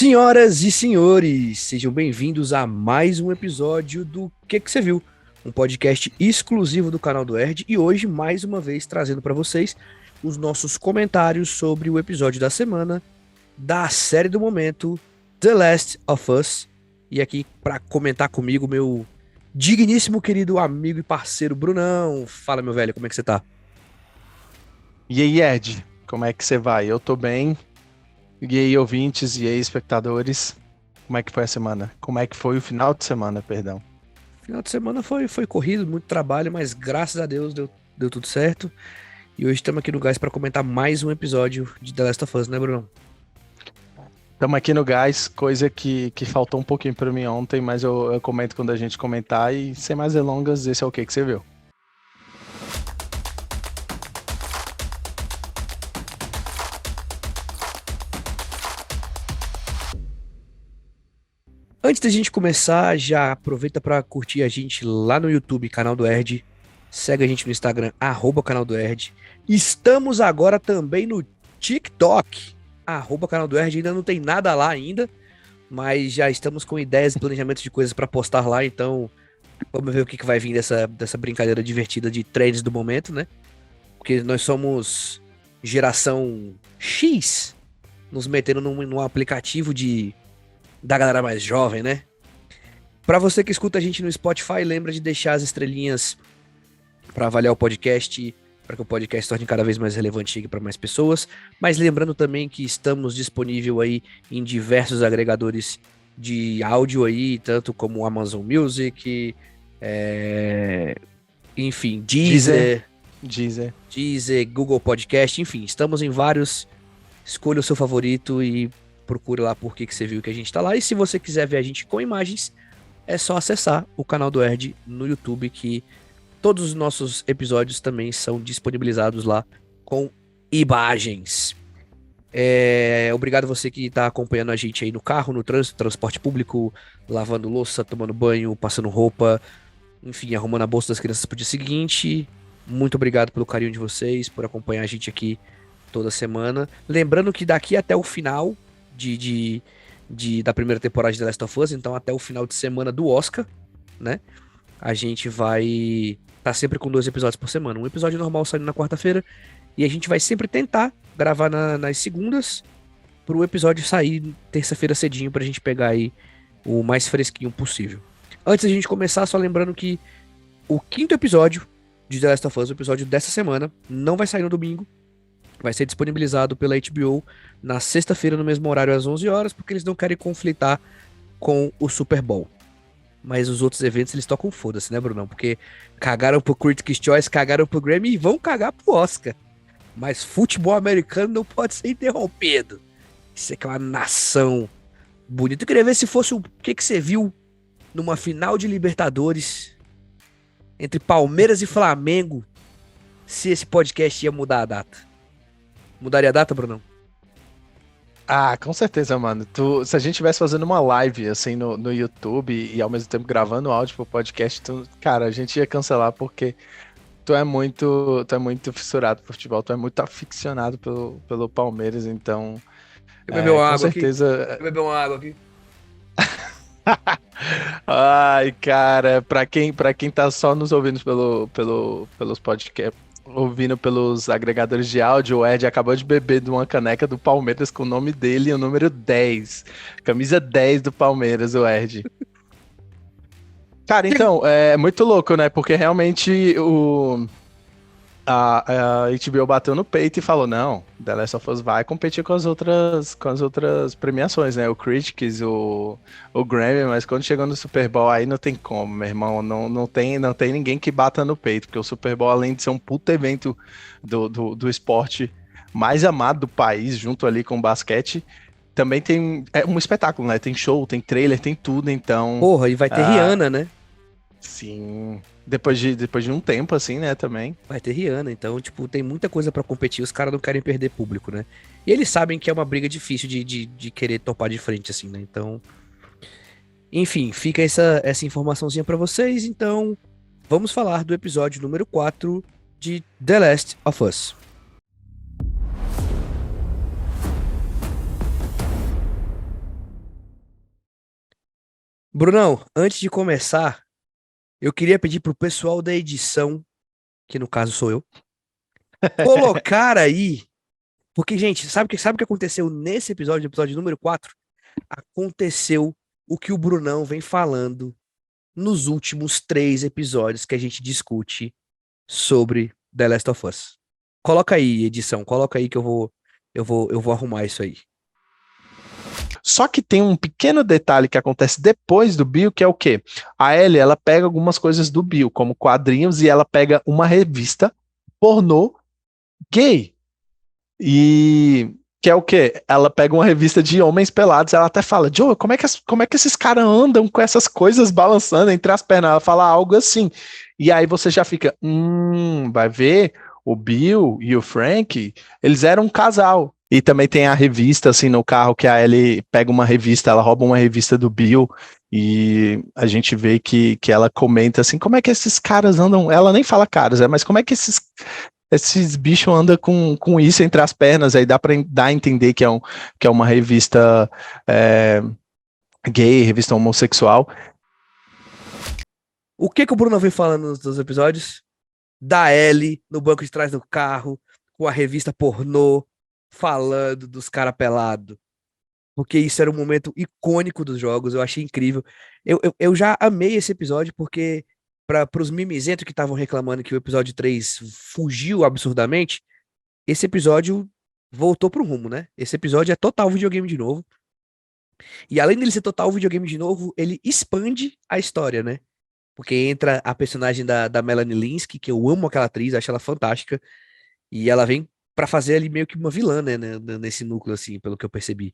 Senhoras e senhores, sejam bem-vindos a mais um episódio do Que Você Viu? Um podcast exclusivo do canal do Erd e hoje, mais uma vez, trazendo para vocês os nossos comentários sobre o episódio da semana da série do momento, The Last of Us. E aqui para comentar comigo, meu digníssimo querido amigo e parceiro Brunão. Fala, meu velho, como é que você tá? E aí, Ed, como é que você vai? Eu tô bem. E aí, ouvintes, e aí, espectadores, como é que foi a semana? Como é que foi o final de semana, perdão? Final de semana foi corrido, muito trabalho, mas graças a Deus deu tudo certo. E hoje estamos aqui no Gás para comentar mais um episódio de The Last of Us, né, Bruno? Estamos aqui no gás, coisa que faltou um pouquinho para mim ontem, mas eu comento quando a gente comentar. E sem mais delongas, esse é o que você viu. Antes da gente começar, já aproveita para curtir a gente lá no YouTube, canal do Erd. Segue a gente no Instagram, @canal do Erd. Estamos agora também no TikTok, @canal do Erd. Ainda não tem nada lá ainda, mas já estamos com ideias e planejamentos de coisas para postar lá, então vamos ver o que vai vir dessa brincadeira divertida de trends do momento, né? Porque nós somos geração X, nos metendo num aplicativo da galera mais jovem, né? Pra você que escuta a gente no Spotify, lembra de deixar as estrelinhas para avaliar o podcast, para que o podcast se torne cada vez mais relevante e chegue para mais pessoas. Mas lembrando também que estamos disponível aí em diversos agregadores de áudio aí, tanto como Amazon Music, enfim, Deezer. Deezer, Google Podcast, enfim, estamos em vários. Escolha o seu favorito e procure lá por que você viu que a gente tá lá. E se você quiser ver a gente com imagens, é só acessar o canal do Erd no YouTube, que todos os nossos episódios também são disponibilizados lá com imagens. Obrigado você que está acompanhando a gente aí no carro, no trânsito, transporte público, lavando louça, tomando banho, passando roupa, enfim, arrumando a bolsa das crianças pro dia seguinte. Muito obrigado pelo carinho de vocês, por acompanhar a gente aqui toda semana. Lembrando que daqui até o final da primeira temporada de The Last of Us, então até o final de semana do Oscar, né? A gente vai estar sempre com 2 episódios por semana. Um episódio normal saindo na quarta-feira e a gente vai sempre tentar gravar nas segundas para o episódio sair terça-feira cedinho para a gente pegar aí o mais fresquinho possível. Antes da gente começar, só lembrando que o 5º episódio de The Last of Us, o episódio dessa semana, não vai sair no domingo. Vai ser disponibilizado pela HBO na sexta-feira, no mesmo horário, às 11 horas, porque eles não querem conflitar com o Super Bowl. Mas os outros eventos eles tocam foda-se, né, Brunão? Porque cagaram pro Critics' Choice, cagaram pro Grammy e vão cagar pro Oscar. Mas futebol americano não pode ser interrompido. Isso é aquela nação bonita. Eu queria ver se fosse o que você viu numa final de Libertadores entre Palmeiras e Flamengo, se esse podcast ia mudar a data. Mudaria a data, Brunão? Ah, com certeza, mano. Se a gente estivesse fazendo uma live assim no YouTube e ao mesmo tempo gravando áudio pro podcast, cara, a gente ia cancelar porque tu é muito fissurado por futebol, tu é muito aficionado pelo Palmeiras, então, Eu beber uma com água aqui. certeza. Eu beber uma água aqui. Ai, cara, pra quem tá só nos ouvindo pelos podcasts, ouvindo pelos agregadores de áudio, o Ed acabou de beber de uma caneca do Palmeiras com o nome dele e o número 10. Camisa 10 do Palmeiras, o Ed. Cara, então, é muito louco, né? Porque realmente a HBO bateu no peito e falou: não, The Last of Us vai competir com as outras premiações, né? O Critics, o Grammy, mas quando chegou no Super Bowl aí não tem como, meu irmão. Não tem ninguém que bata no peito, porque o Super Bowl, além de ser um puto evento do esporte mais amado do país, junto ali com o basquete, também tem um espetáculo, né? Tem show, tem trailer, tem tudo, então. Porra, e vai ter ah, Rihanna, né? sim. Depois de um tempo, assim, né, também. Vai ter Rihanna, então, tipo, tem muita coisa pra competir, os caras não querem perder público, né? E eles sabem que é uma briga difícil de querer topar de frente, assim, né? Então, enfim, fica essa informaçãozinha pra vocês. Então, vamos falar do episódio número 4 de The Last of Us. Brunão, antes de começar, eu queria pedir pro pessoal da edição, que no caso sou eu, colocar aí, porque, gente, sabe o que aconteceu nesse episódio, episódio número 4? Aconteceu o que o Brunão vem falando nos últimos 3 episódios que a gente discute sobre The Last of Us. Coloca aí, edição, coloca aí que eu vou arrumar isso aí. Só que tem um pequeno detalhe que acontece depois do Bill, que é o quê? A Ellie, ela pega algumas coisas do Bill, como quadrinhos, e ela pega uma revista pornô gay. E que é o quê? Ela pega uma revista de homens pelados, ela até fala, Joe, como é que esses caras andam com essas coisas balançando entre as pernas? Ela fala algo assim. E aí você já fica, vai ver, o Bill e o Frank, eles eram um casal. E também tem a revista, assim, no carro, que a Ellie pega uma revista, ela rouba uma revista do Bill, e a gente vê que ela comenta assim, como é que esses caras andam, ela nem fala caras, mas como é que esses bichos andam com isso entre as pernas, aí dá pra dar a entender que é uma revista gay, revista homossexual. O que o Bruno vem falando nos episódios? Da Ellie no banco de trás do carro, com a revista pornô, falando dos caras pelados. Porque isso era um momento icônico dos jogos, eu achei incrível. Eu já amei esse episódio, porque para os mimizentos que estavam reclamando que o episódio 3 fugiu absurdamente, esse episódio voltou pro rumo, né? Esse episódio é total videogame de novo. E além dele ser total videogame de novo, ele expande a história, né? Porque entra a personagem da Melanie Linsky, que eu amo aquela atriz, acho ela fantástica. E ela vem pra fazer ali meio que uma vilã, né? Nesse núcleo, assim, pelo que eu percebi.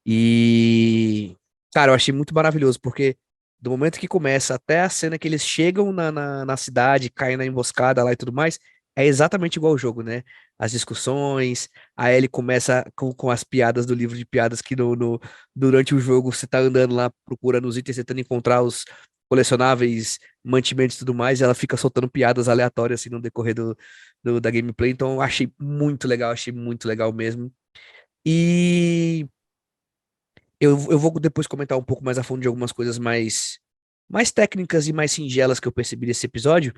E, cara, eu achei muito maravilhoso, porque do momento que começa até a cena que eles chegam na cidade, caem na emboscada lá e tudo mais, é exatamente igual ao jogo, né? As discussões, a Ellie começa com as piadas do livro de piadas que durante o jogo você tá andando lá procurando os itens, tentando encontrar os colecionáveis, mantimentos e tudo mais, e ela fica soltando piadas aleatórias assim no decorrer da gameplay, então eu achei muito legal mesmo. E eu vou depois comentar um pouco mais a fundo de algumas coisas mais técnicas e mais singelas que eu percebi nesse episódio.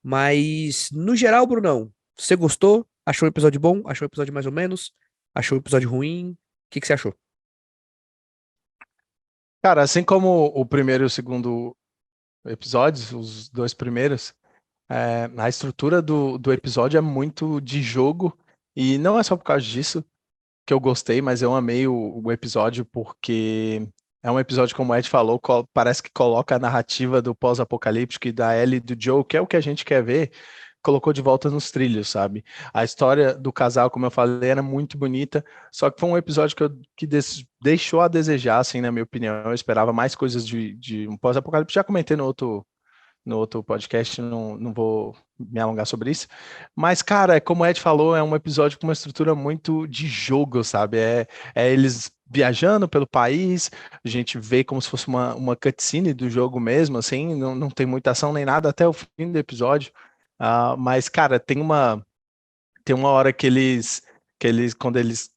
Mas, no geral, Brunão, você gostou? Achou o episódio bom? Achou o episódio mais ou menos? Achou o episódio ruim? O que você achou? Cara, assim como o primeiro e o segundo episódios, os dois primeiros, a estrutura do episódio é muito de jogo, e não é só por causa disso que eu gostei, mas eu amei o episódio porque é um episódio, como o Ed falou, parece que coloca a narrativa do pós-apocalíptico e da Ellie e do Joe, que é o que a gente quer ver, colocou de volta nos trilhos, sabe? A história do casal, como eu falei, era muito bonita, só que foi um episódio que deixou a desejar, assim, na minha opinião. Eu esperava mais coisas de um pós-apocalipse. Já comentei no outro podcast, não vou me alongar sobre isso. Mas, cara, como o Ed falou, é um episódio com uma estrutura muito de jogo, sabe? É eles viajando pelo país, a gente vê como se fosse uma cutscene do jogo mesmo, assim, não tem muita ação nem nada até o fim do episódio. Mas, cara, tem uma hora que eles, quando eles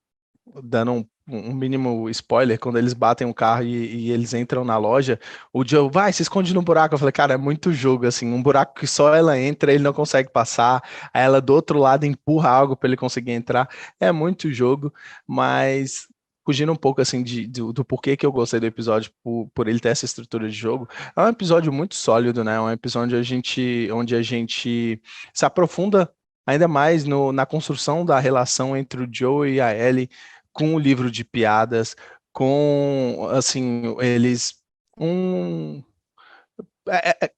dando um mínimo spoiler, quando eles batem o carro e eles entram na loja, o Joe vai, se esconde no buraco. Eu falei, cara, é muito jogo, assim, um buraco que só ela entra, ele não consegue passar, aí ela do outro lado empurra algo para ele conseguir entrar. É muito jogo, mas fugindo um pouco, assim, do porquê que eu gostei do episódio, por ele ter essa estrutura de jogo, é um episódio muito sólido, né? É um episódio onde a gente se aprofunda ainda mais na construção da relação entre o Joe e a Ellie, com o livro de piadas, com, assim, eles. Um.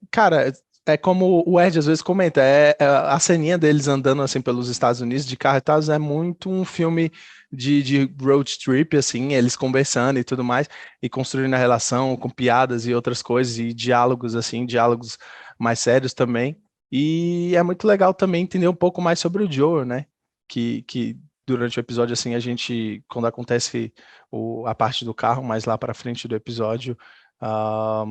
Cara, é como o Ed às vezes comenta, a ceninha deles andando assim pelos Estados Unidos de carro e tal, é muito um filme de road trip, assim, eles conversando e tudo mais, e construindo a relação com piadas e outras coisas, e diálogos, assim, diálogos mais sérios também. E é muito legal também entender um pouco mais sobre o Joel, né? Que durante o episódio, assim, a gente, quando acontece a parte do carro, mais lá para frente do episódio, ah,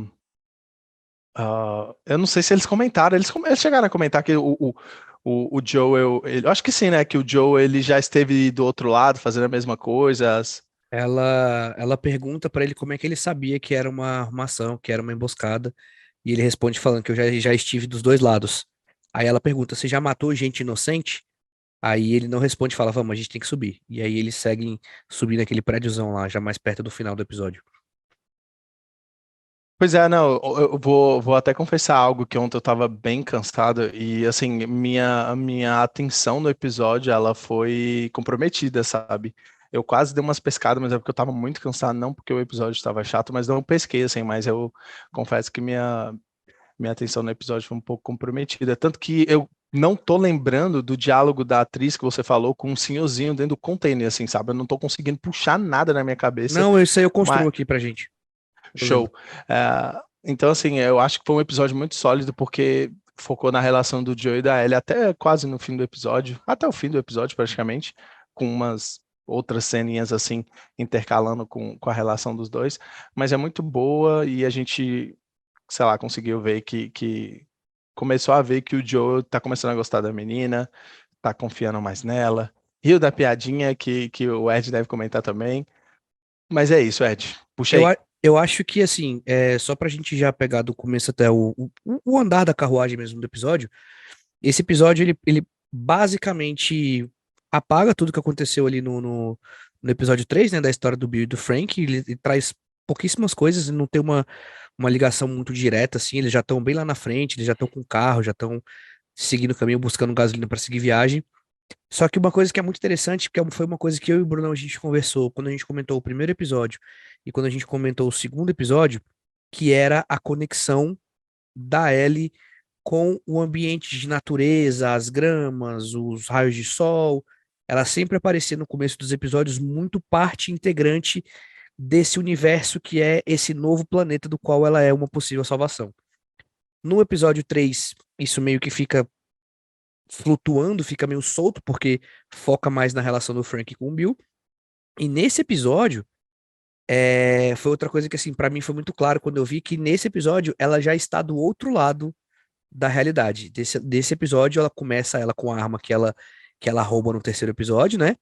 eu não sei se eles comentaram, eles chegaram a comentar que o Joel, eu acho que sim, né? Que o Joe ele já esteve do outro lado fazendo a mesma coisa. ela pergunta pra ele como é que ele sabia que era uma armação, que era uma emboscada, e ele responde falando que eu já estive dos dois lados. Aí ela pergunta, você já matou gente inocente? Aí ele não responde, fala, vamos, a gente tem que subir. E aí eles seguem subindo aquele prédiozão lá, já mais perto do final do episódio. Pois é, não, eu vou até confessar algo que ontem eu tava bem cansado e, assim, minha atenção no episódio, ela foi comprometida, sabe? Eu quase dei umas pescadas, mas é porque eu tava muito cansado, não porque o episódio estava chato, mas não pesquei, assim, mas eu confesso que minha atenção no episódio foi um pouco comprometida. Tanto que eu não tô lembrando do diálogo da atriz que você falou com um senhorzinho dentro do container, assim, sabe? Eu não tô conseguindo puxar nada na minha cabeça, Não, isso aí eu mas construo aqui pra gente. Eu lembro. show. Então, assim, eu acho que foi um episódio muito sólido porque focou na relação do Joe e da Ellie até quase no fim do episódio, até o fim do episódio praticamente, com umas outras ceninhas assim intercalando com a relação dos dois, mas é muito boa e a gente, sei lá, conseguiu ver que começou a ver que o Joe tá começando a gostar da menina, tá confiando mais nela. Riu da piadinha que o Ed deve comentar também. Mas é isso, Ed. Puxa Eu, aí. eu acho que, assim, só pra gente já pegar do começo até o andar da carruagem mesmo do episódio, esse episódio, ele basicamente apaga tudo que aconteceu ali no episódio 3, né, da história do Bill e do Frank, ele traz pouquíssimas coisas, não tem uma ligação muito direta, assim, eles já estão bem lá na frente, eles já estão com carro, já estão seguindo o caminho, buscando gasolina para seguir viagem. Só que uma coisa que é muito interessante, porque foi uma coisa que eu e o Bruno a gente conversou quando a gente comentou o primeiro episódio e quando a gente comentou o segundo episódio, que era a conexão da Ellie com o ambiente de natureza, as gramas, os raios de sol. Ela sempre aparecia no começo dos episódios muito parte integrante desse universo que é esse novo planeta do qual ela é uma possível salvação. No episódio 3 isso meio que fica flutuando, fica meio solto, porque foca mais na relação do Frank com o Bill. E nesse episódio, foi outra coisa que, assim, para mim foi muito claro quando eu vi que nesse episódio ela já está do outro lado da realidade. Desse episódio, ela começa ela com a arma que ela rouba no terceiro episódio, né?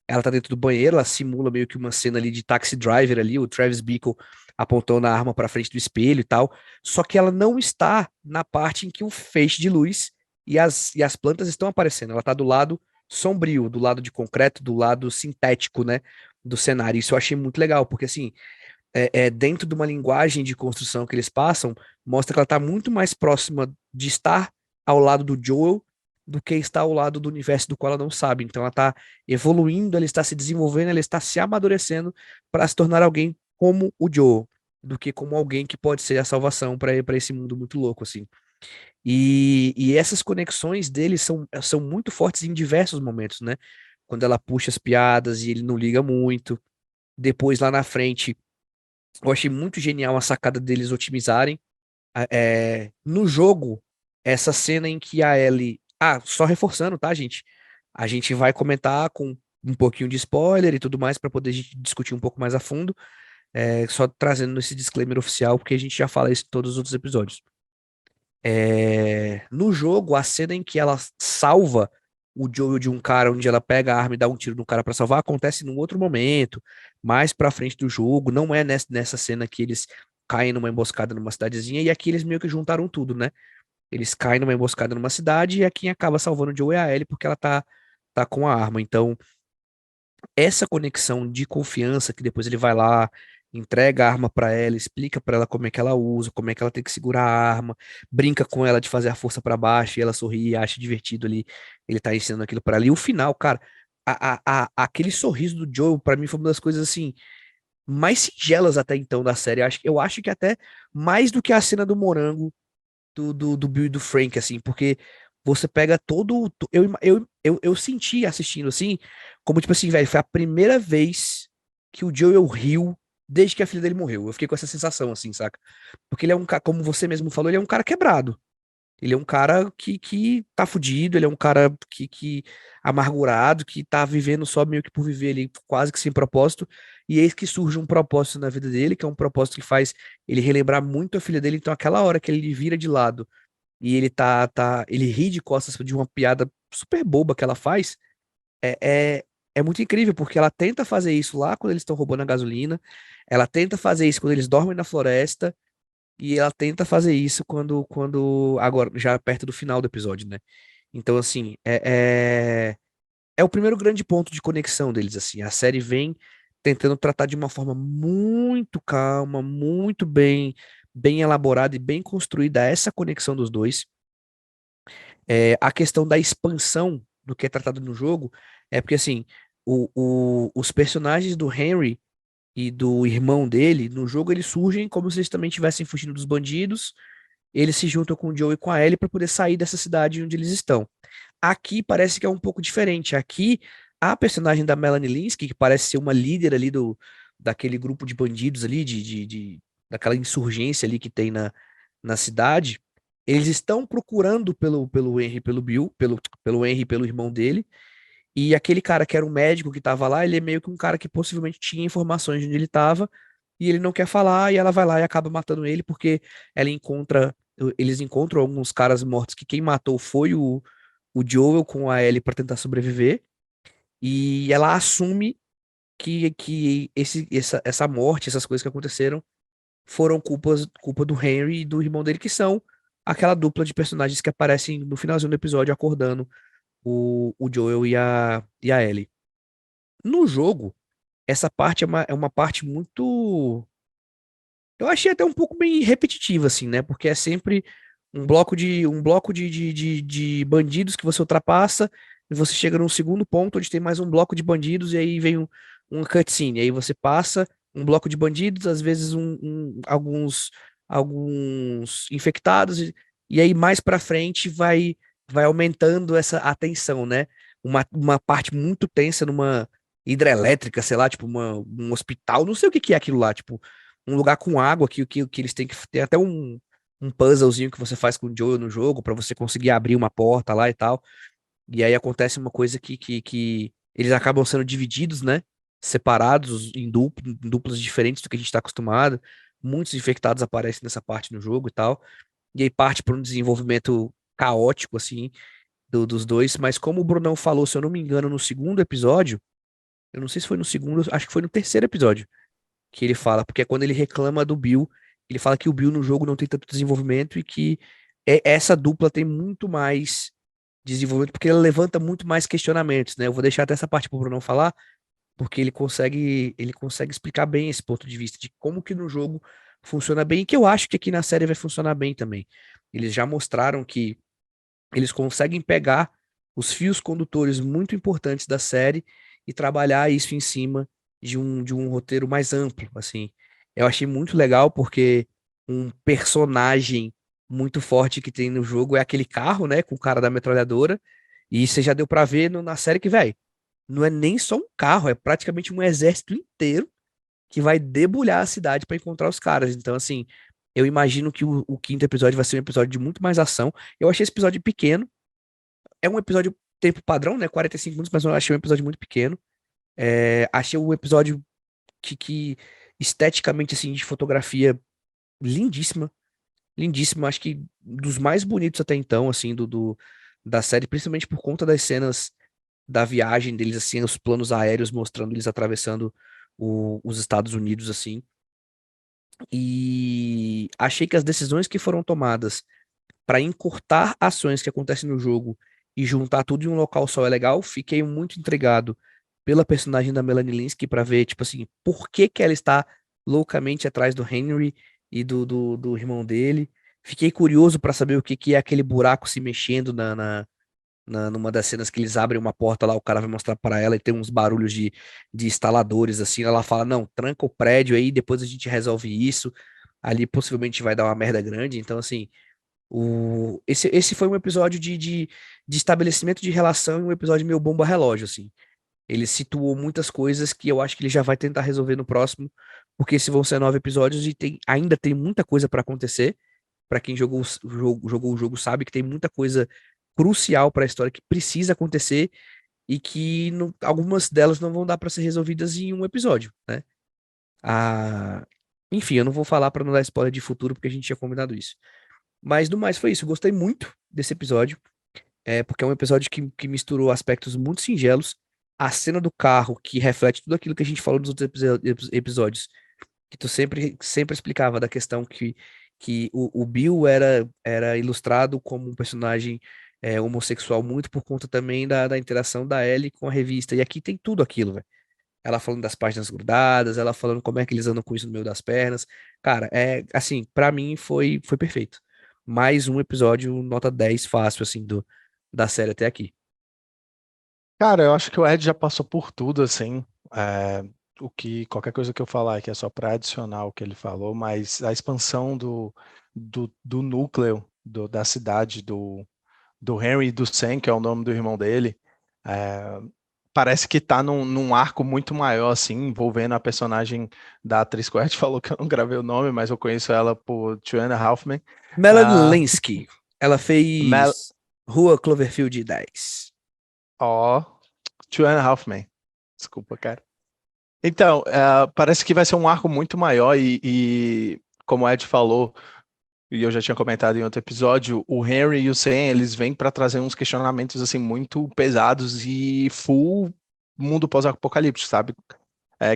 Ela tá dentro do banheiro, ela simula meio que uma cena ali de Taxi Driver ali, o Travis Bickle apontando a arma para frente do espelho e tal. Só que ela não está na parte em que o feixe de luz e as plantas estão aparecendo. Ela tá do lado sombrio, do lado de concreto, do lado sintético, né? Do cenário. Isso eu achei muito legal, porque assim, dentro de uma linguagem de construção que eles passam, mostra que ela está muito mais próxima de estar ao lado do Joel do que estar ao lado do universo do qual ela não sabe. Então ela está evoluindo, ela está se desenvolvendo, ela está se amadurecendo para se tornar alguém como o Joel, do que como alguém que pode ser a salvação para esse mundo muito louco, assim. E essas conexões dele são muito fortes em diversos momentos, né? Quando ela puxa as piadas e ele não liga muito. Depois, lá na frente, eu achei muito genial a sacada deles otimizarem. No jogo, essa cena em que a Ellie. Ah, só reforçando, tá, gente? A gente vai comentar com um pouquinho de spoiler e tudo mais para poder a gente discutir um pouco mais a fundo. Só trazendo esse disclaimer oficial, porque a gente já fala isso em todos os outros episódios. No jogo, a cena em que ela salva o Joel de um cara, onde ela pega a arma e dá um tiro no cara pra salvar, acontece num outro momento, mais pra frente do jogo. Não é nessa cena que eles caem numa emboscada numa cidadezinha, e aqui eles meio que juntaram tudo, né? Eles caem numa emboscada numa cidade e é quem acaba salvando o Joel é a Ellie porque ela tá com a arma. Então, essa conexão de confiança que depois ele vai lá, entrega a arma pra ela, explica pra ela como é que ela usa, como é que ela tem que segurar a arma, brinca com ela de fazer a força pra baixo e ela sorri e acha divertido ali, ele tá ensinando aquilo pra ela. E o final, cara, aquele sorriso do Joe pra mim foi uma das coisas assim mais singelas até então da série. Eu acho que até mais do que a cena do morango do Bill e do Frank, assim, porque você pega todo. Eu senti assistindo assim, como tipo assim, velho, foi a primeira vez que o Joel riu desde que a filha dele morreu. Eu fiquei com essa sensação, assim, saca? Porque ele é um cara, como você mesmo falou, ele é um cara quebrado. Ele é um cara que tá fudido, ele é um cara que amargurado, que tá vivendo só meio que por viver ali, quase que sem propósito. E eis que surge um propósito na vida dele, que é um propósito que faz ele relembrar muito a filha dele. Então, aquela hora que ele vira de lado e ele ele ri de costas de uma piada super boba que ela faz, é, é, é muito incrível, porque ela tenta fazer isso lá quando eles estão roubando a gasolina, ela tenta fazer isso quando eles dormem na floresta, e ela tenta fazer isso agora, já perto do final do episódio, né? Então, assim, é o primeiro grande ponto de conexão deles, assim. A série vem tentando tratar de uma forma muito calma, muito bem elaborada e bem construída essa conexão dos dois. A questão da expansão do que é tratado no jogo é porque, assim, os personagens do Henry e do irmão dele, no jogo eles surgem como se eles também estivessem fugindo dos bandidos. Eles se juntam com o Joe e com a Ellie para poder sair dessa cidade onde eles estão. Aqui parece que é um pouco diferente. Aqui, a personagem da Melanie Linsky, que parece ser uma líder ali daquele grupo de bandidos ali, daquela insurgência ali que tem na cidade, eles estão procurando pelo Henry, pelo Bill, pelo Henry, pelo irmão dele, e aquele cara que era um médico que estava lá, ele é meio que um cara que possivelmente tinha informações de onde ele estava, e ele não quer falar, e ela vai lá e acaba matando ele, porque ela encontra, eles encontram alguns caras mortos que quem matou foi o Joel com a Ellie para tentar sobreviver, e ela assume que essa morte, essas coisas que aconteceram, foram culpa do Henry e do irmão dele, que são aquela dupla de personagens que aparecem no finalzinho do episódio acordando o Joel e a Ellie. No jogo, essa parte é uma parte muito. Eu achei até um pouco bem repetitiva, assim, né? Porque é sempre um bloco de bandidos que você ultrapassa, e você chega num segundo ponto onde tem mais um bloco de bandidos, e aí vem um cutscene. Aí você passa um bloco de bandidos, às vezes alguns infectados, e aí mais pra frente vai aumentando essa atenção, né? Uma parte muito tensa numa hidrelétrica, sei lá, tipo um hospital, não sei o que que é aquilo lá, tipo um lugar com água que eles têm que ter até um puzzlezinho que você faz com o Joel no jogo pra você conseguir abrir uma porta lá e tal. E aí acontece uma coisa que eles acabam sendo divididos, né? Separados em duplas diferentes do que a gente tá acostumado. Muitos infectados aparecem nessa parte no jogo e tal. E aí parte para um desenvolvimento caótico, assim, dos dois. Mas como o Brunão falou, se eu não me engano, no segundo episódio, eu não sei se foi no segundo, acho que foi no terceiro episódio que ele fala, porque é quando ele reclama do Bill, ele fala que o Bill no jogo não tem tanto desenvolvimento e que essa dupla tem muito mais desenvolvimento, porque ela levanta muito mais questionamentos, né? Eu vou deixar até essa parte pro Bruno falar, porque ele consegue explicar bem esse ponto de vista de como que no jogo funciona bem, e que eu acho que aqui na série vai funcionar bem também. Eles já mostraram que eles conseguem pegar os fios condutores muito importantes da série e trabalhar isso em cima de um roteiro mais amplo, assim. Eu achei muito legal porque um personagem muito forte que tem no jogo é aquele carro, né, com o cara da metralhadora, e você já deu pra ver na série que, velho, não é nem só um carro, é praticamente um exército inteiro que vai debulhar a cidade pra encontrar os caras. Então, assim, eu imagino que o quinto episódio vai ser um episódio de muito mais ação. Eu achei esse episódio pequeno, é um episódio tempo padrão, né? 45 minutos, mas eu achei um episódio muito pequeno. Achei um episódio que esteticamente, assim, de fotografia lindíssima. Lindíssima. Acho que dos mais bonitos até então, assim, da série, principalmente por conta das cenas da viagem deles, assim, os planos aéreos mostrando eles atravessando os Estados Unidos, assim. E achei que as decisões que foram tomadas para encurtar ações que acontecem no jogo e juntar tudo em um local só é legal. Fiquei muito intrigado pela personagem da Melanie Linsky para ver, tipo assim, por que que ela está loucamente atrás do Henry e do irmão dele. Fiquei curioso para saber o que que é aquele buraco se mexendo numa das cenas que eles abrem uma porta lá, o cara vai mostrar para ela e tem uns barulhos de instaladores assim. Ela fala: Não, tranca o prédio aí, depois a gente resolve isso. Ali possivelmente vai dar uma merda grande. Então, assim, esse foi um episódio de estabelecimento de relação e um episódio meio bomba relógio, assim. Ele situou muitas coisas que eu acho que ele já vai tentar resolver no próximo, porque esses vão ser 9 episódios e ainda tem muita coisa para acontecer. Para quem jogou o jogo sabe que tem muita coisa crucial para a história que precisa acontecer e que algumas delas não vão dar para ser resolvidas em um episódio, né? Ah, enfim, eu não vou falar para não dar spoiler de futuro, porque a gente tinha combinado isso. Mas no mais foi isso. Eu gostei muito desse episódio, porque é um episódio que misturou aspectos muito singelos a cena do carro que reflete tudo aquilo que a gente falou nos outros episódios, que tu sempre explicava da questão que o Bill era ilustrado como um personagem homossexual muito por conta também da interação da Ellie com a revista. E aqui tem tudo aquilo, velho. Ela falando das páginas grudadas, ela falando como é que eles andam com isso no meio das pernas. Cara, assim, pra mim foi perfeito. Mais um episódio, nota 10 fácil, assim, da série até aqui. Cara, eu acho que o Ed já passou por tudo, assim. É, qualquer coisa que eu falar aqui é só para adicionar o que ele falou, mas a expansão do núcleo da cidade do Henry e do Sam, que é o nome do irmão dele, é, parece que tá num arco muito maior, assim, envolvendo a personagem da atriz que o Ed falou que eu não gravei o nome, mas eu conheço ela por Joanna Hoffman. Melanie Ah, Linsky, ela Mel, fez Rua Cloverfield 10. ó, Joanna Hoffman. Desculpa, cara. Então, parece que vai ser um arco muito maior e como o Ed falou, e eu já tinha comentado em outro episódio, o Henry e o Sam, eles vêm para trazer uns questionamentos assim muito pesados e full mundo pós-apocalíptico, sabe?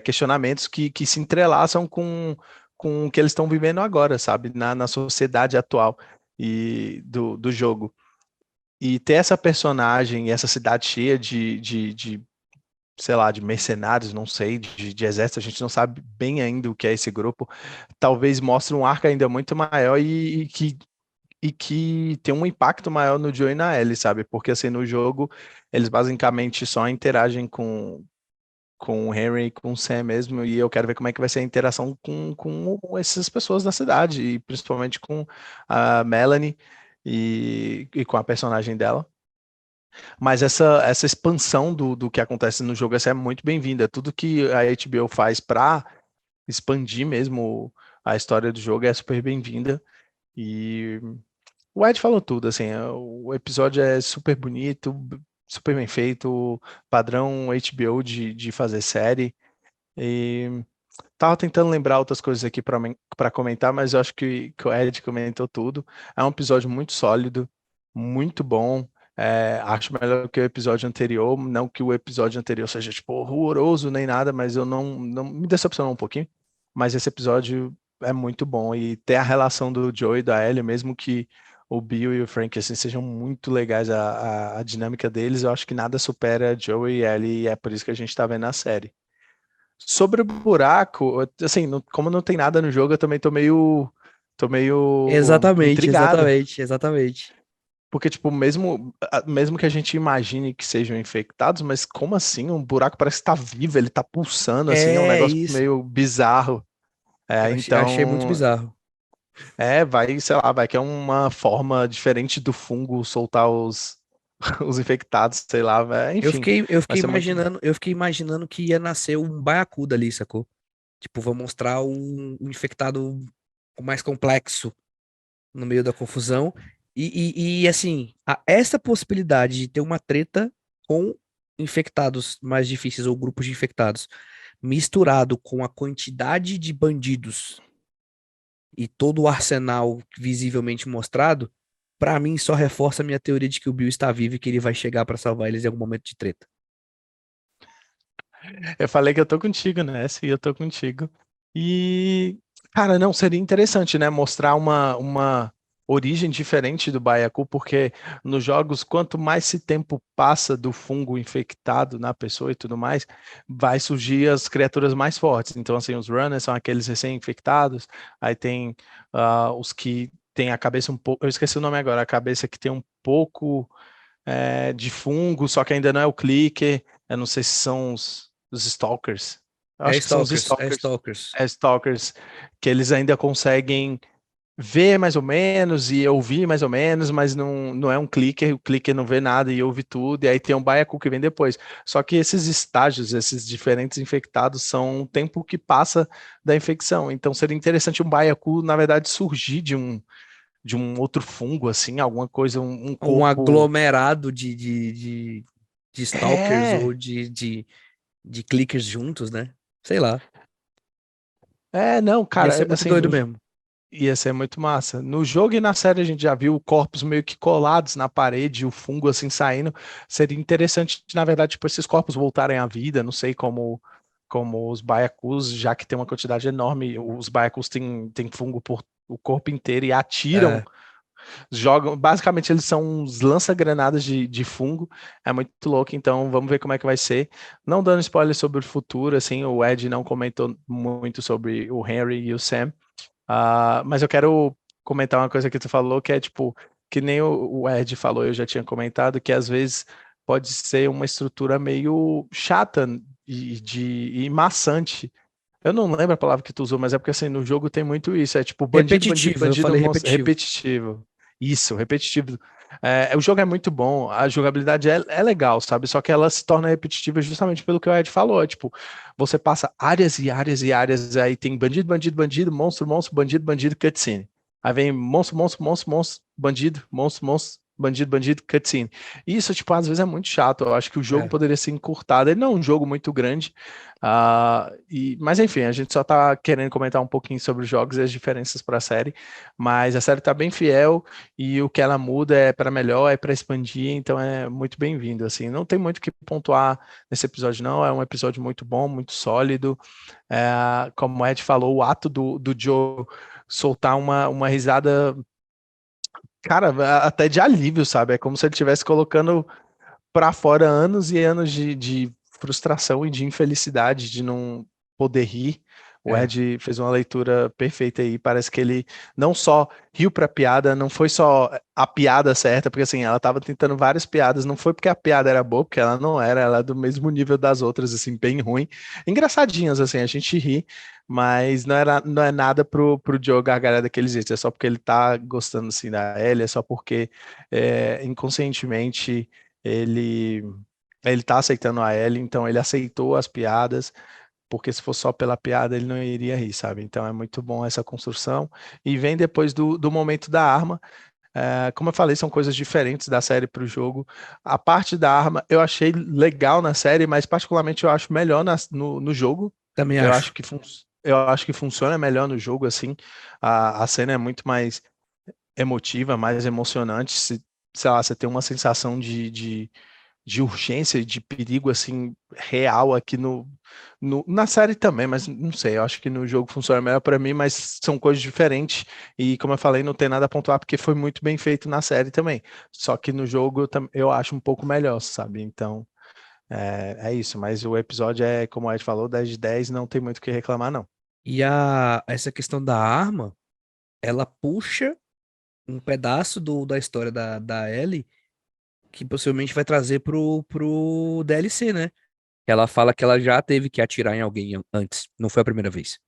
Questionamentos que se entrelaçam com o que eles estão vivendo agora, sabe? Na sociedade atual e do jogo. E ter essa personagem e essa cidade cheia de sei lá, de mercenários, não sei, de exército, a gente não sabe bem ainda o que é esse grupo, talvez mostre um arco ainda muito maior e que tem um impacto maior no Joe e na Ellie, sabe? Porque assim, no jogo, eles basicamente só interagem com o Henry e com o Sam mesmo, e eu quero ver como é que vai ser a interação com essas pessoas da cidade, e principalmente com a Melanie e com a personagem dela. Mas essa expansão do que acontece no jogo essa é muito bem-vinda. Tudo que a HBO faz para expandir mesmo a história do jogo é super bem-vinda. E o Ed falou tudo, assim, o episódio é super bonito, super bem feito, padrão HBO de fazer série. E tava tentando lembrar outras coisas aqui para comentar, mas eu acho que o Ed comentou tudo. É um episódio muito sólido, muito bom. Acho melhor que o episódio anterior. Não que o episódio anterior seja, tipo, horroroso nem nada, mas eu não me decepcionou um pouquinho. Mas esse episódio é muito bom. E ter a relação do Joe e da Ellie, mesmo que o Bill e o Frank assim, sejam muito legais, a dinâmica deles, eu acho que nada supera Joe e Ellie, e é por isso que a gente tá vendo a série. Sobre o buraco, assim, como não tem nada no jogo, eu também tô meio Exatamente, intrigado. exatamente, exatamente. Porque, tipo, mesmo que a gente imagine que sejam infectados, mas como assim? Um buraco parece que tá vivo, ele tá pulsando, assim, é um É negócio isso. meio bizarro. Achei muito Então, bizarro. vai, sei lá, vai que é uma forma diferente do fungo soltar os infectados, sei lá, enfim, Eu vai fiquei ser muito. imaginando, eu fiquei imaginando que ia nascer um baiacu dali, sacou? Tipo, vou mostrar um infectado mais complexo no meio da confusão. Assim, essa possibilidade de ter uma treta com infectados mais difíceis ou grupos de infectados, misturado com a quantidade de bandidos e todo o arsenal visivelmente mostrado, pra mim só reforça a minha teoria de que o Bill está vivo e que ele vai chegar pra salvar eles em algum momento de treta. Eu falei que eu tô contigo nessa e eu tô contigo. E, cara, não, seria interessante, né? Mostrar uma origem diferente do Baiacu, porque nos jogos, quanto mais esse tempo passa do fungo infectado na pessoa e tudo mais, vai surgir as criaturas mais fortes. Então, assim, os runners são aqueles recém-infectados, aí tem os que têm a cabeça um pouco. Eu esqueci o nome agora, a cabeça que tem um pouco de fungo, só que ainda não é o clicker. Eu não sei se são os stalkers. Eu É acho que são os Stalkers, é stalkers. Stalkers. Stalkers, que eles ainda conseguem ver mais ou menos e ouvir mais ou menos, mas não é um clicker, o clicker não vê nada e ouve tudo, e aí tem um baiacu que vem depois. Só que esses estágios, esses diferentes infectados, são o tempo que passa da infecção. Então seria interessante um baiacu, na verdade, surgir de um outro fungo, assim, alguma coisa, um Um corpo. aglomerado de Stalkers É, ou de clickers juntos, né? Sei lá. não, Ia cara, ser muito assim, doido mesmo. Ia ser muito massa. No jogo e na série a gente já viu corpos meio que colados na parede, o fungo assim saindo. Seria interessante, na verdade, tipo, esses corpos voltarem à vida. Não sei como os baiacus, já que tem uma quantidade enorme, os baiacus têm fungo por o corpo inteiro e atiram, É, jogam. Basicamente, eles são uns lança-granadas de fungo. É muito louco, então vamos ver como é que vai ser. Não dando spoiler sobre o futuro, assim, o Ed não comentou muito sobre o Henry e o Sam. Mas eu quero comentar uma coisa que tu falou, que é tipo, que nem o Ed falou, eu já tinha comentado, que às vezes pode ser uma estrutura meio chata e maçante. Eu não lembro a palavra que tu usou, mas é porque assim, no jogo tem muito isso. É tipo bandido, bandido, repetitivo, eu bandido, falei monstro, repetitivo. repetitivo. Isso, repetitivo. O jogo é muito bom, a jogabilidade é legal, sabe? Só que ela se torna repetitiva justamente pelo que o Ed falou. É, tipo, você passa áreas e áreas e áreas, aí tem bandido, bandido, bandido, monstro, monstro, bandido, bandido, cutscene. Aí vem monstro, monstro, monstro, monstro, bandido, monstro, monstro, bandido, bandido, cutscene. E isso, tipo, às vezes é muito chato. Eu acho que o jogo É. poderia ser encurtado. Ele não é um jogo muito grande, mas enfim, a gente só tá querendo comentar um pouquinho sobre os jogos e as diferenças para a série, mas a série tá bem fiel e o que ela muda é para melhor, é para expandir, então é muito bem-vindo, assim. Não tem muito o que pontuar nesse episódio não, é um episódio muito bom, muito sólido. Como o Ed falou, o ato do Joe soltar uma risada, cara, até de alívio, sabe? É como se ele estivesse colocando para fora anos e anos de frustração e de infelicidade de não poder rir. O É. Ed fez uma leitura perfeita aí. Parece que ele não só riu pra piada, não foi só a piada certa, porque assim, ela tava tentando várias piadas, não foi porque a piada era boa, porque ela não era, ela é do mesmo nível das outras, assim, bem ruim. Engraçadinhas, assim, a gente ri, mas não é nada pro Joe gargalhar daquele jeito, é só porque ele tá gostando, assim, da Ellie, é só porque inconscientemente ele ele tá aceitando a Ellie, então ele aceitou as piadas, porque se fosse só pela piada ele não iria rir, sabe? Então é muito bom essa construção. E vem depois do momento da arma. Como eu falei, são coisas diferentes da série para o jogo. A parte da arma eu achei legal na série, mas particularmente eu acho melhor no jogo. Também Eu acho. acho que, eu acho que funciona melhor no jogo, assim. A cena é muito mais emotiva, mais emocionante. Sei lá, você tem uma sensação de urgência e de perigo assim real aqui na série também, mas não sei, eu acho que no jogo funciona melhor para mim, mas são coisas diferentes e como eu falei, não tem nada a pontuar porque foi muito bem feito na série também. Só que no jogo eu acho um pouco melhor, sabe? Então, é isso, mas o episódio é, como a Ed falou, 10 de 10, não tem muito o que reclamar não. E essa questão da arma, ela puxa um pedaço da história da Ellie que possivelmente vai trazer pro DLC, né? Ela fala que ela já teve que atirar em alguém antes, não foi a primeira vez.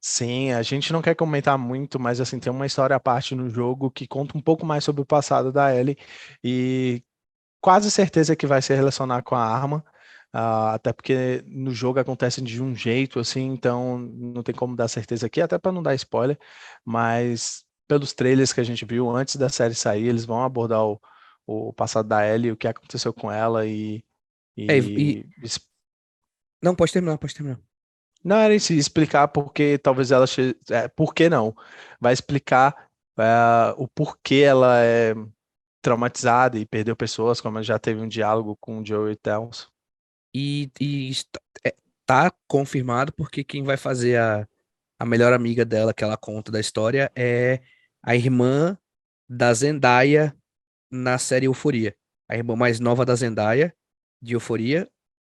Sim, a gente não quer comentar muito, mas assim, tem uma história à parte no jogo que conta um pouco mais sobre o passado da Ellie e quase certeza que vai se relacionar com a arma, até porque no jogo acontece de um jeito, assim, então não tem como dar certeza aqui, até para não dar spoiler, mas pelos trailers que a gente viu antes da série sair, eles vão abordar o passado da Ellie, o que aconteceu com ela É, e- e... não, pode terminar, pode terminar. Não era isso, explicar porque talvez ela... por que não? Vai explicar o porquê ela é traumatizada e perdeu pessoas, como ela já teve um diálogo com o Joey e Tels. Tá confirmado porque quem vai fazer a melhor amiga dela que ela conta da história é a irmã da Zendaya na série Euforia. A irmã mais nova da Zendaya, de Euforia,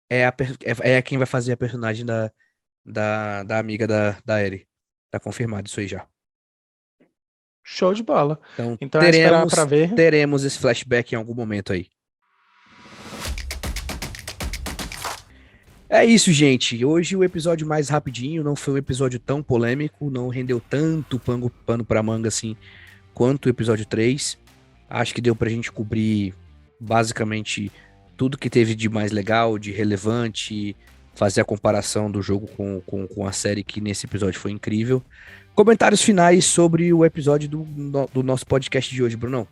é quem vai fazer a personagem da amiga da Ellie. Tá confirmado isso aí já. Show de bola. Então Então é esperar para ver. teremos esse flashback em algum momento aí. É isso, gente. Hoje o episódio mais rapidinho, não foi um episódio tão polêmico, não rendeu tanto pano pra manga assim quanto o episódio 3. Acho que deu pra gente cobrir basicamente tudo que teve de mais legal, de relevante, fazer a comparação do jogo com a série, que nesse episódio foi incrível. Comentários finais sobre o episódio do nosso podcast de hoje, Brunão.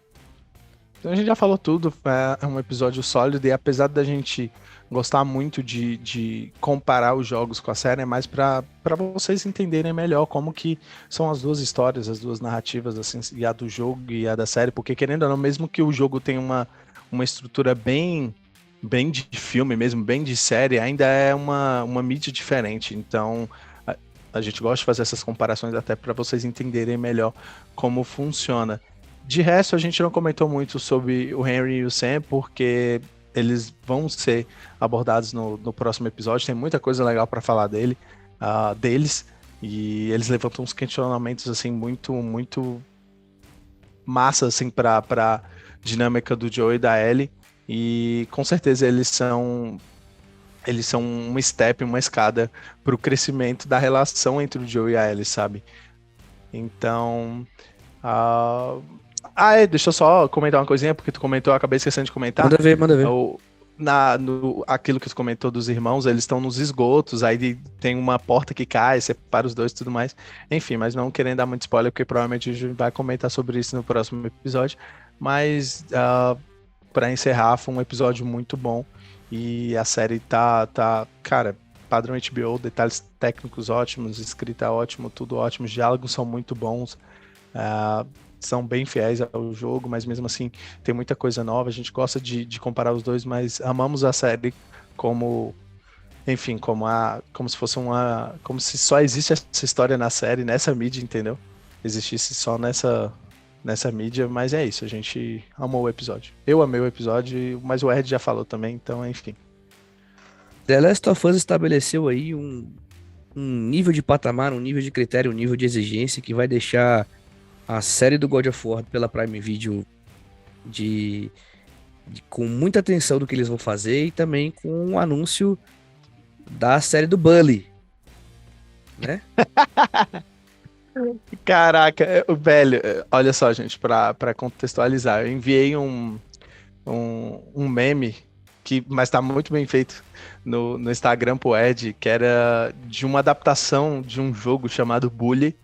Então a gente já falou tudo, é um episódio sólido e apesar da gente gostar muito de comparar os jogos com a série, é mais para vocês entenderem melhor como que são as duas histórias, as duas narrativas, assim, e a do jogo e a da série, porque querendo ou não, mesmo que o jogo tenha uma estrutura bem de filme mesmo, bem de série, ainda é uma mídia diferente, então a gente gosta de fazer essas comparações até para vocês entenderem melhor como funciona. De resto, a gente não comentou muito sobre o Henry e o Sam, porque eles vão ser abordados no próximo episódio. Tem muita coisa legal para falar deles. E eles levantam uns questionamentos assim muito massa assim para dinâmica do Joe e da Ellie. E com certeza eles são uma step, uma escada para o crescimento da relação entre o Joe e a Ellie, sabe? Então, deixa eu só comentar uma coisinha, porque tu comentou, eu acabei esquecendo de comentar. Manda ver, manda ver. Aquilo que tu comentou dos irmãos, eles estão nos esgotos, aí tem uma porta que cai, separa os dois e tudo mais. Enfim, mas não querendo dar muito spoiler, porque provavelmente a gente vai comentar sobre isso no próximo episódio. Mas, para encerrar, foi um episódio muito bom. E a série tá, cara, padrão HBO, detalhes técnicos ótimos, escrita ótimo, tudo ótimo, os diálogos são muito bons. São bem fiéis ao jogo, mas mesmo assim tem muita coisa nova. A gente gosta de comparar os dois, mas amamos a série como, enfim, como se fosse como se só existe essa história na série, nessa mídia, entendeu? Existisse só nessa mídia, mas é isso, a gente amou o episódio. Eu amei o episódio, mas o Ed já falou também, então enfim. The Last of Us estabeleceu aí um nível de patamar, um nível de critério, um nível de exigência que vai deixar a série do God of War pela Prime Video com muita atenção do que eles vão fazer e também com um anúncio da série do Bully, né? Caraca, velho, olha só, gente, pra contextualizar, eu enviei um meme, mas tá muito bem feito, no Instagram pro Ed, que era de uma adaptação de um jogo chamado Bully,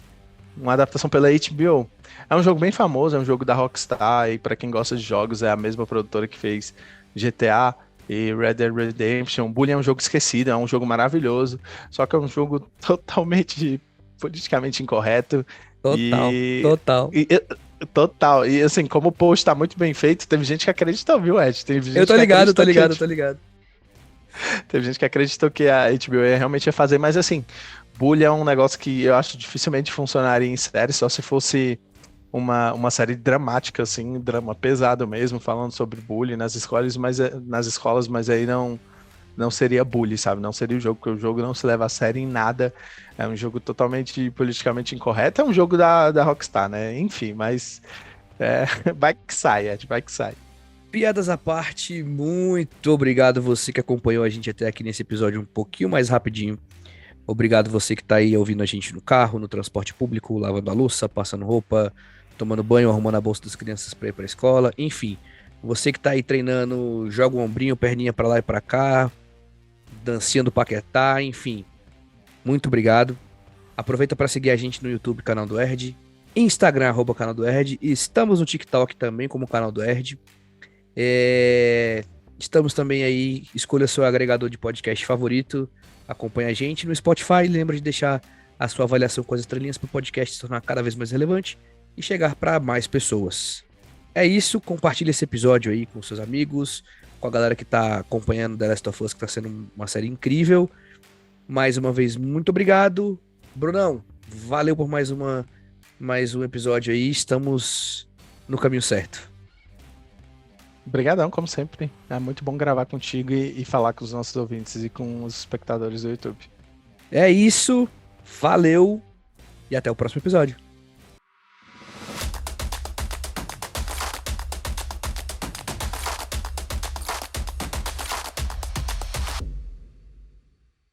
uma adaptação pela HBO. É um jogo bem famoso, é um jogo da Rockstar, e pra quem gosta de jogos, é a mesma produtora que fez GTA e Red Dead Redemption. Bully é um jogo esquecido, é um jogo maravilhoso, só que é um jogo totalmente politicamente incorreto. Total. E assim, como o post tá muito bem feito, teve gente que acreditou, viu, Ed? Eu tô ligado. Teve gente que acreditou que a HBO realmente ia fazer, mas assim, Bully é um negócio que eu acho dificilmente funcionaria em série, só se fosse uma série dramática, assim, drama pesado mesmo, falando sobre bullying nas escolas, mas aí não seria bully, sabe? Não seria o jogo, porque o jogo não se leva a sério em nada. É um jogo totalmente politicamente incorreto. É um jogo da Rockstar, né? Enfim, mas vai que sai, Ed, vai que sai. Piadas à parte, muito obrigado você que acompanhou a gente até aqui nesse episódio um pouquinho mais rapidinho. Obrigado você que tá aí ouvindo a gente no carro, no transporte público, lavando a louça, passando roupa, tomando banho, arrumando a bolsa das crianças para ir para a escola, enfim. Você que tá aí treinando, joga o ombrinho, perninha para lá e para cá, dancinha do Paquetá, enfim. Muito obrigado. Aproveita para seguir a gente no YouTube, canal do Erd, Instagram, @canal do Erd, e estamos no TikTok também como canal do Erd. Estamos também aí, escolha seu agregador de podcast favorito, acompanha a gente no Spotify, lembra de deixar a sua avaliação com as estrelinhas para o podcast se tornar cada vez mais relevante e chegar para mais pessoas. É isso, compartilha esse episódio aí com seus amigos, com a galera que tá acompanhando The Last of Us, que tá sendo uma série incrível. Mais uma vez, muito obrigado. Brunão, valeu por mais um episódio aí, estamos no caminho certo. Obrigadão, como sempre. É muito bom gravar contigo e falar com os nossos ouvintes e com os espectadores do YouTube. É isso, valeu e até o próximo episódio.